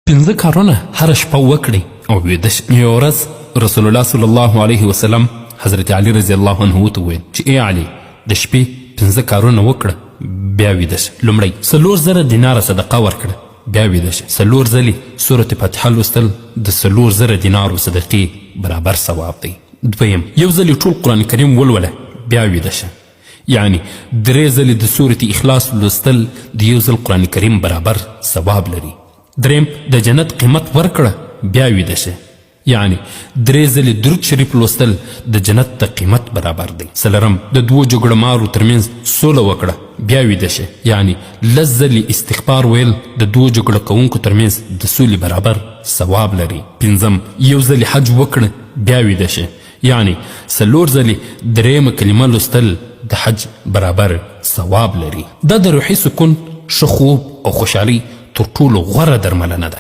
پنځه کارونه هره شپه وکړئ او ویده شئ. یوه ورځ رسول الله صلی الله علیه وسلم حضرت علي رضی الله عنه ته وویل چې ای علي د شپې 5 کارونه وکړه بیا ویده شه. لومړی 4,000 دیناره صدقه ورکړه بیا ویده شه. 4 ځلې سورة فاتحه لوستل د 4,000 دینارو صدقې برابر ثواب دی. دویم یو ځلې ټول قرآن کریم ولوله بیا ویده شه. یعنی 3 ځلې د سورة اخلاص لوستل د یو ځل قرآن کریم برابر ثواب لري. دریم د جنت قیمت ورکړه بیا ویده شه. یعنی 3 ځلې درود شریف لوستل د جنت د قیمت برابر دی. څلورم د 2 جګړه مارو ترمنځ سوله وکړه بیا ویده شه. یعنی 10 ځلې استغفار ویل د 2 جګړه کوونکو ترمنځ د سولې برابر ثواب لري. پنځم یو ځلې حج وکړه بیا ویده شه. یعنی 4 ځلې درېیمه کلمه لوستل د حج برابر ثواب لري. دا د روحي سکون، ښه خوب او خوشحالي تر ټولو غوره درملنه ده.